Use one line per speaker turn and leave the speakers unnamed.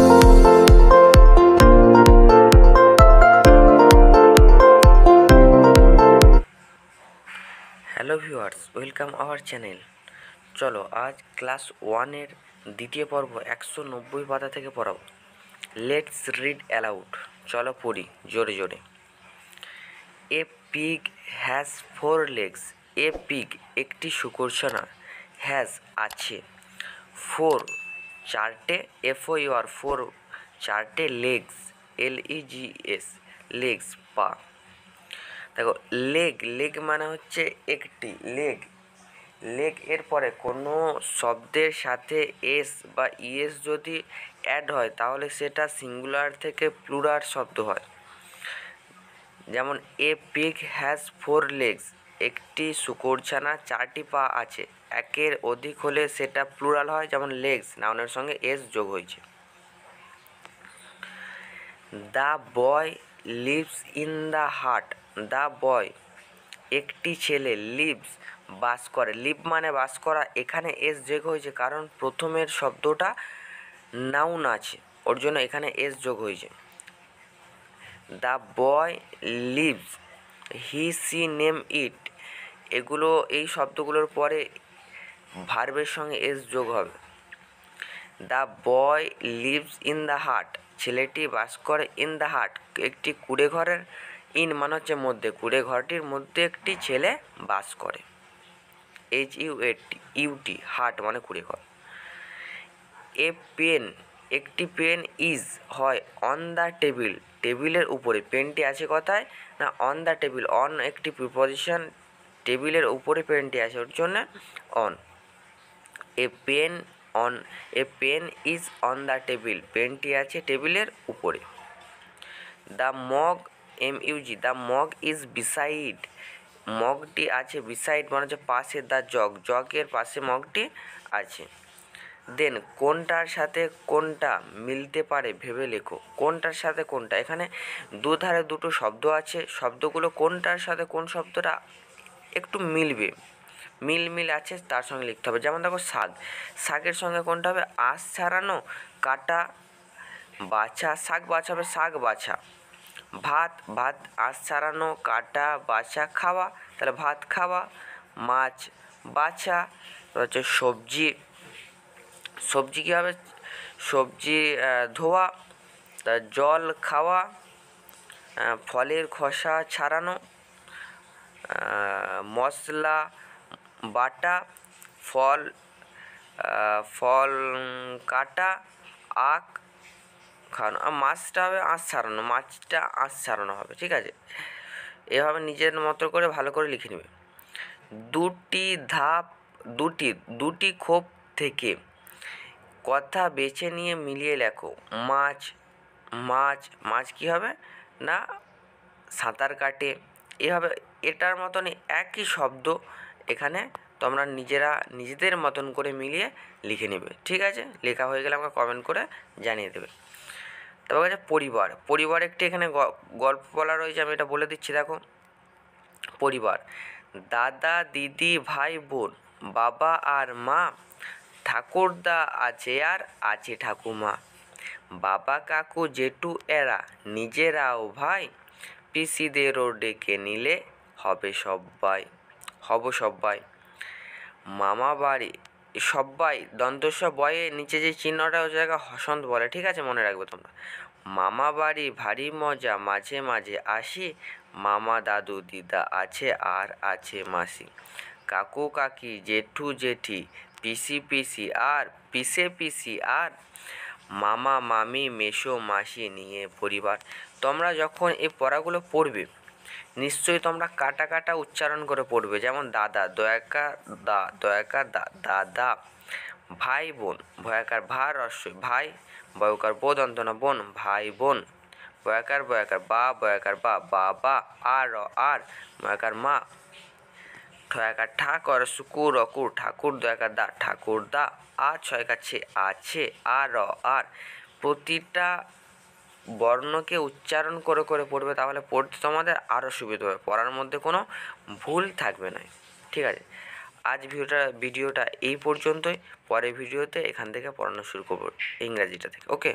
Hello viewers, welcome our channel. চলো আজ class 1-এর দ্বিতীয় পর্ব 190 পাতা থেকে পড়াবো। Let's read aloud. চলো পড়ি জোরে জোরে। A pig has 4 legs। A pig একটি শুকরছানা। হ্যাজ আছে 4 চারটে, FOR 4 চারটে, লেগস LEGS লেগস পা। দেখো লেগ মানে হচ্ছে একটি লেগ। লেগ এর পরে কোনো শব্দের সাথে এস বা ইএস যদি অ্যাড হয় তাহলে সেটা সিঙ্গুলার থেকে প্লুরাল শব্দ হয়। যেমন এ পিগ হ্যাজ 4 legs, একটি শুকরছানা 4টি পা আছে। একের অধিক হলে সেটা প্লুরাল হয়, যেমন লেগস নাউনের সঙ্গে এস যোগ হয়েছে। The boy lives in the হাট। দ্য বয় একটি ছেলে, লিভস বাস করে। লিভ মানে বাস করা, এখানে এস যোগ হয়েছে কারণ প্রথমের শব্দটা নাউন আছে, ওর জন্য এখানে এস যোগ হয়েছে। The boy lives, he see name it, এগুলো এই শব্দগুলোর পরে ভার্বের সঙ্গে এস যোগ হবে। The boy lives in the hut, ছেলেটি বাস করে। ইন দ্য হাট একটি কুঁড়ে ঘরের, ইন মানে হচ্ছে মধ্যে, কুঁড়ে ঘরটির মধ্যে একটি ছেলে বাস করে। HUT হাট মানে কুঁড়ে ঘর। এ পেন একটি পেন ইজ হয় অন দ্য টেবিল, টেবিলের উপরে। পেনটি আছে কোথায় না অন দ্য টেবিল। অন একটি প্রিপজিশন, টেবিলের উপরে পেনটি আছে ওর জন্য on. A pen on, a pen is on the table, পেনটি আছে টেবিলের উপরে। The mug MUG, the mug is beside, মগটি আছে বিসাইড মানে হচ্ছে পাশে। দ্য জগ, জগের পাশে মগটি আছে। দেন কোনটার সাথে কোনটা মিলতে পারে ভেবে লেখো। কোনটার সাথে কোনটা, এখানে দুধারে দুটো শব্দ আছে, শব্দগুলো কোনটার সাথে কোন শব্দটা একটু মিলবে, মিল আছে তার সঙ্গে লিখতে হবে। যেমন দেখো শাক, শাকের সঙ্গে কোনটা হবে আঁশ ছাড়ানো, কাটা, বাছা। শাক বাছা হবে শাক বাছা। ভাত, ভাত আঁশ ছাড়ানো, কাটা, বাছা, খাওয়া, তাহলে ভাত খাওয়া। মাছ বাছা, হচ্ছে সবজি, সবজি কী হবে সবজি ধোয়া। তা জল খাওয়া, ফলের খোসা ছাড়ানো, মশলা বাটা, ফল ফল কাটা, আখ খাওয়ানো। মাছটা হবে আঁশ ছাড়ানো, মাছটা আঁশ ছাড়ানো হবে, ঠিক আছে। এভাবে নিজের মতো করে ভালো করে লিখে নেবে। দুটি ধাপ, দুটি খোপ থেকে কথা বেছে নিয়ে মিলিয়ে লেখো। মাছ, মাছ কী হবে না সাঁতার কাটে। এভাবে এটার মতনই একই শব্দ এখানে তোমরা নিজেদের মতন করে মিলিয়ে লিখে নেবে, ঠিক আছে। লেখা হয়ে গেলে আমাকে কমেন্ট করে জানিয়ে দেবে। তারপর আছে পরিবার। পরিবার একটি এখানে গল্প বলা রয়েছে, আমি এটা বলে দিচ্ছি দেখো। পরিবার দাদা দিদি ভাই বোন, বাবা আর মা, ঠাকুরদা আছে আর আছে ঠাকুমা, বাবা কাকু জেঠু এরা নিজেরাও ভাই, পিসিদেরও ডেকে নিলে হব সবাই। মামা বাড়ি, সবাই দন্তস্ব বয়ে নিচে যে চিহ্নটা ওই জায়গায় হসন্ত বলে, ঠিক আছে, মনে রাখবে তোমরা। মামা বাড়ি ভারী মজা, মাঝে মাঝে আসি, মামা দাদু দিদা আছে আর আছে মাসি, কাকু কাকি জেঠু জেঠি, পিসি আর পিসি আর মামা মামি মেসো মাসি নিয়ে পরিবার। তোমরা যখন এই পড়াগুলো পড়বে নিশ্চয়ই তোমরা কাটা কাটা উচ্চারণ করে পড়বে। যেমন দাদা দয়াকার দা দাদা, ভাই বোন ভয়াকার ভা রস্বই ভাই, বয়কার বোধ অন্তনা বোন, ভাই বোন, বয়াকার বা বয়াকার বা বাবা, আর ময়াকার মা, ঠয়াকার ঠাকর সুকুর অকুর ঠাকুর, দয়াকার দা ঠাকুর দা, ছয়কার আছে আর প্রতিটা বর্ণকে উচ্চারণ করে করে পড়বে, তাহলে পড়তে তোমাদের আরও সুবিধা হবে, পড়ার মধ্যে কোনো ভুল থাকবে না, ঠিক আছে। আজ ভিডিওটা এই পর্যন্তই। পরের ভিডিওতে এখান থেকে পড়ানো শুরু করবো ইংরাজিটা থেকে, ওকে।